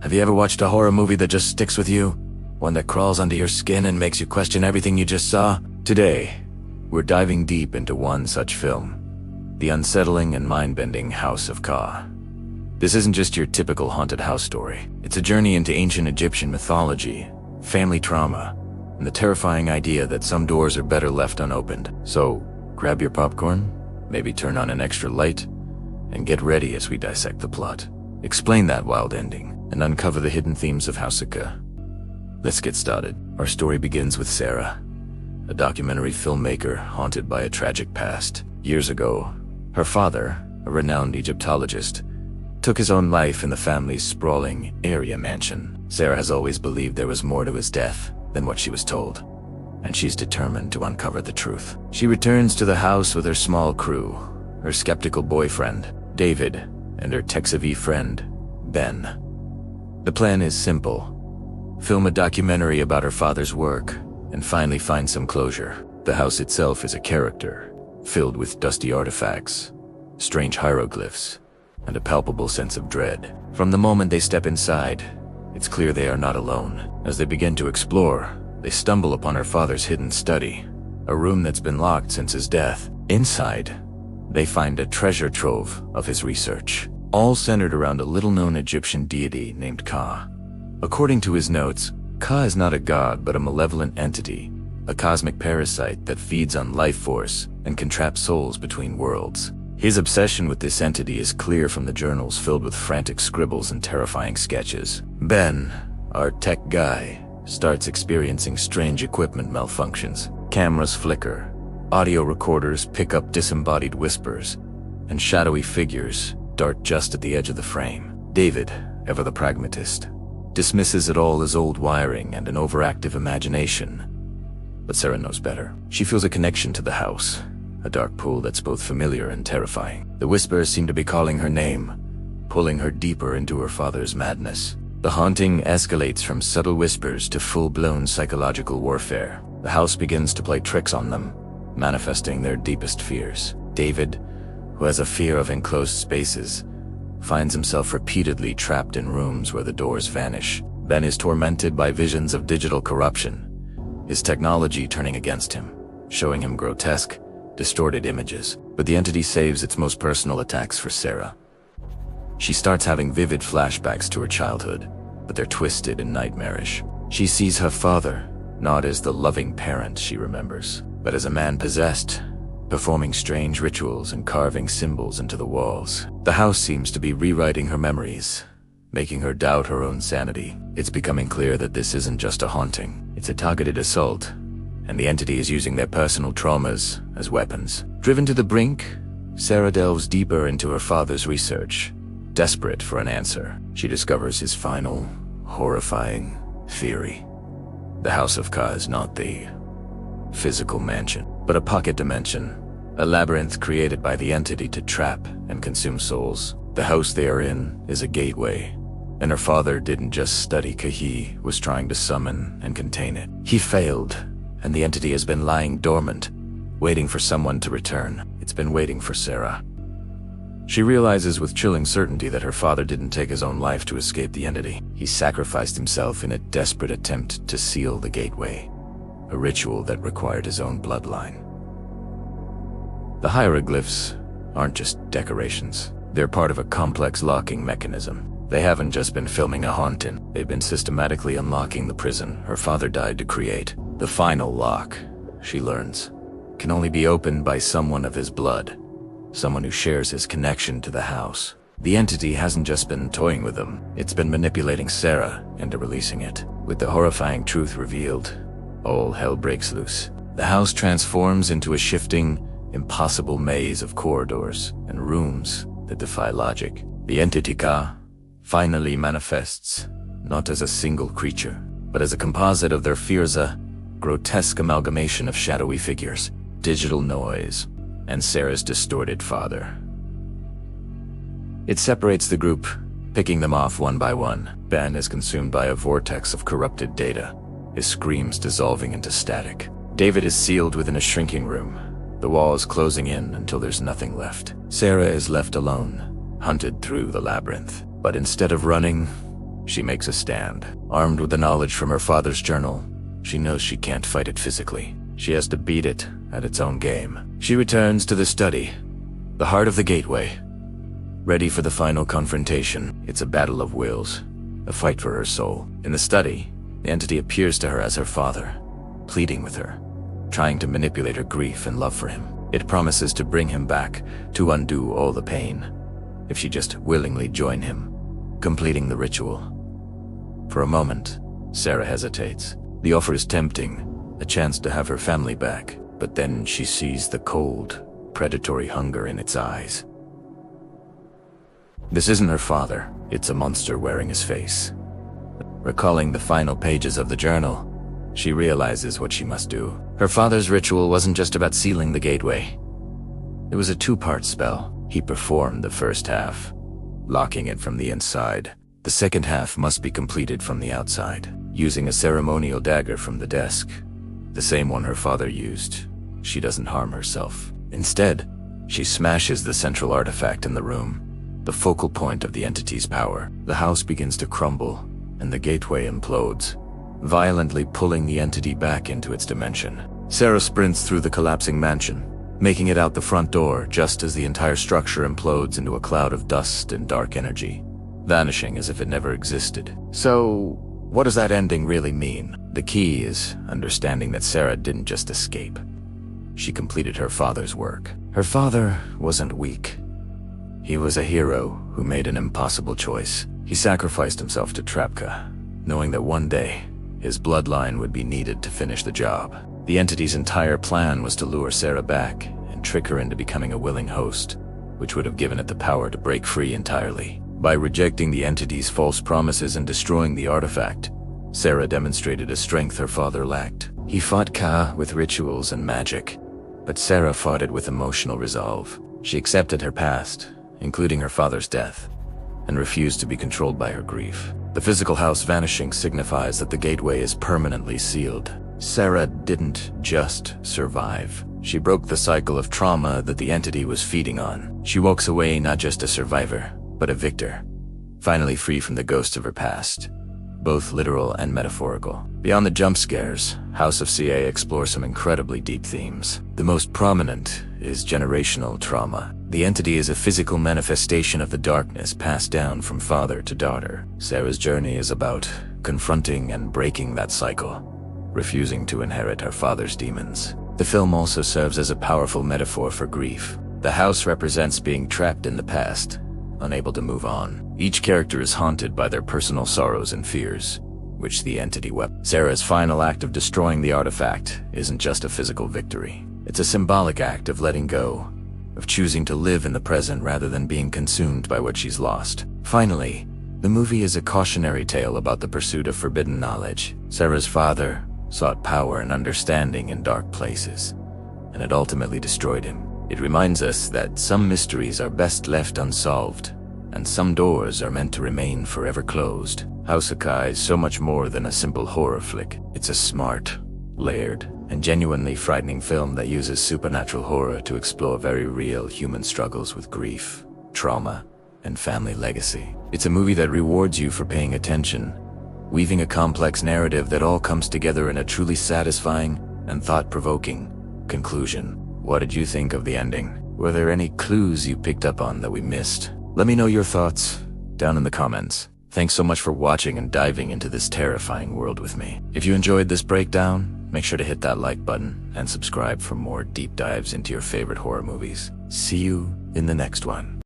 Have you ever watched a horror movie that just sticks with you? One that crawls under your skin and makes you question everything you just saw? Today, we're diving deep into one such film, the unsettling and mind-bending House of Ka. This isn't just your typical haunted house story. It's a journey into ancient Egyptian mythology, family trauma, and the terrifying idea that some doors are better left unopened. So, grab your popcorn, maybe turn on an extra light, and get ready as we dissect the plot, explain that wild ending, and uncover the hidden themes of House of Ka. Let's get started. Our story begins with Sarah, a documentary filmmaker haunted by a tragic past. Years ago, her father, a renowned Egyptologist, took his own life in the family's sprawling area mansion. Sarah has always believed there was more to his death than what she was told, and she's determined to uncover the truth. She returns to the house with her small crew, her skeptical boyfriend, David, and her tech-savvy friend, Ben. The plan is simple: film a documentary about her father's work and finally find some closure. The house itself is a character, filled with dusty artifacts, strange hieroglyphs, and a palpable sense of dread. From the moment they step inside, it's clear they are not alone. As they begin to explore, they stumble upon her father's hidden study, a room that's been locked since his death. Inside, they find a treasure trove of his research, all centered around a little-known Egyptian deity named Ka. According to his notes, Ka is not a god but a malevolent entity, a cosmic parasite that feeds on life force and can trap souls between worlds. His obsession with this entity is clear from the journals filled with frantic scribbles and terrifying sketches. Ben, our tech guy, starts experiencing strange equipment malfunctions. Cameras flicker, audio recorders pick up disembodied whispers, and shadowy figures dart just at the edge of the frame. David, ever the pragmatist, dismisses it all as old wiring and an overactive imagination. But Sarah knows better. She feels a connection to the house, a dark pool that's both familiar and terrifying. The whispers seem to be calling her name, pulling her deeper into her father's madness. The haunting escalates from subtle whispers to full-blown psychological warfare. The house begins to play tricks on them, manifesting their deepest fears. David, who has a fear of enclosed spaces, finds himself repeatedly trapped in rooms where the doors vanish. Ben is tormented by visions of digital corruption, his technology turning against him, showing him grotesque, distorted images. But the entity saves its most personal attacks for Sarah. She starts having vivid flashbacks to her childhood, but they're twisted and nightmarish. She sees her father, not as the loving parent she remembers, but as a man possessed, performing strange rituals and carving symbols into the walls. The house seems to be rewriting her memories, making her doubt her own sanity. It's becoming clear that this isn't just a haunting, it's a targeted assault, and the entity is using their personal traumas as weapons. Driven to the brink, Sarah delves deeper into her father's research. Desperate for an answer, she discovers his final, horrifying theory. The House of Ka is not the physical mansion, but a pocket dimension, a labyrinth created by the entity to trap and consume souls. The house they are in is a gateway, and her father didn't just study Ka, he was trying to summon and contain it. He failed, and the entity has been lying dormant, waiting for someone to return. It's been waiting for Sarah. She realizes with chilling certainty that her father didn't take his own life to escape the entity. He sacrificed himself in a desperate attempt to seal the gateway, a ritual that required his own bloodline. The hieroglyphs aren't just decorations. They're part of a complex locking mechanism. They haven't just been filming a haunting, they've been systematically unlocking the prison her father died to create. The final lock, she learns, can only be opened by someone of his blood, someone who shares his connection to the house. The entity hasn't just been toying with them, it's been manipulating Sarah into releasing it. With the horrifying truth revealed, all hell breaks loose. The house transforms into a shifting, impossible maze of corridors and rooms that defy logic. The entity Ka finally manifests, not as a single creature, but as a composite of their fears, a grotesque amalgamation of shadowy figures, digital noise, and Sarah's distorted father. It separates the group, picking them off one by one. Ben is consumed by a vortex of corrupted data, his screams dissolving into static. David is sealed within a shrinking room, the walls closing in until there's nothing left. Sarah is left alone, hunted through the labyrinth. But instead of running, she makes a stand. Armed with the knowledge from her father's journal, she knows she can't fight it physically. She has to beat it at its own game. She returns to the study, the heart of the gateway, ready for the final confrontation. It's a battle of wills, a fight for her soul. In the study, the entity appears to her as her father, pleading with her, trying to manipulate her grief and love for him. It promises to bring him back, to undo all the pain, if she just willingly join him, completing the ritual. For a moment, Sarah hesitates. The offer is tempting, a chance to have her family back, but then she sees the cold, predatory hunger in its eyes. This isn't her father, it's a monster wearing his face. Recalling the final pages of the journal, she realizes what she must do. Her father's ritual wasn't just about sealing the gateway. It was a two-part spell. He performed the first half, locking it from the inside. The second half must be completed from the outside, using a ceremonial dagger from the desk, the same one her father used. She doesn't harm herself. Instead, she smashes the central artifact in the room, the focal point of the entity's power. The house begins to crumble, and the gateway implodes, violently pulling the entity back into its dimension. Sarah sprints through the collapsing mansion, making it out the front door just as the entire structure implodes into a cloud of dust and dark energy, vanishing as if it never existed. So, what does that ending really mean? The key is understanding that Sarah didn't just escape. She completed her father's work. Her father wasn't weak. He was a hero who made an impossible choice. He sacrificed himself to Trapka, knowing that one day, his bloodline would be needed to finish the job. The entity's entire plan was to lure Sarah back and trick her into becoming a willing host, which would have given it the power to break free entirely. By rejecting the entity's false promises and destroying the artifact, Sarah demonstrated a strength her father lacked. He fought Ka with rituals and magic, but Sarah fought it with emotional resolve. She accepted her past, including her father's death, and refused to be controlled by her grief. The physical house vanishing signifies that the gateway is permanently sealed. Sarah didn't just survive. She broke the cycle of trauma that the entity was feeding on. She walks away not just a survivor, but a victor, finally free from the ghosts of her past, both literal and metaphorical. Beyond the jump scares, House of CA explores some incredibly deep themes. The most prominent is generational trauma. The entity is a physical manifestation of the darkness passed down from father to daughter. Sarah's journey is about confronting and breaking that cycle, refusing to inherit her father's demons. The film also serves as a powerful metaphor for grief. The house represents being trapped in the past, unable to move on. Each character is haunted by their personal sorrows and fears, which the entity wept. Sarah's final act of destroying the artifact isn't just a physical victory. It's a symbolic act of letting go, of choosing to live in the present rather than being consumed by what she's lost. Finally, the movie is a cautionary tale about the pursuit of forbidden knowledge. Sarah's father sought power and understanding in dark places, and it ultimately destroyed him. It reminds us that some mysteries are best left unsolved, and some doors are meant to remain forever closed. House of Kai is so much more than a simple horror flick. It's a smart, layered, and genuinely frightening film that uses supernatural horror to explore very real human struggles with grief, trauma, and family legacy. It's a movie that rewards you for paying attention, weaving a complex narrative that all comes together in a truly satisfying and thought-provoking conclusion. What did you think of the ending? Were there any clues you picked up on that we missed? Let me know your thoughts down in the comments. Thanks so much for watching and diving into this terrifying world with me. If you enjoyed this breakdown, make sure to hit that like button and subscribe for more deep dives into your favorite horror movies. See you in the next one.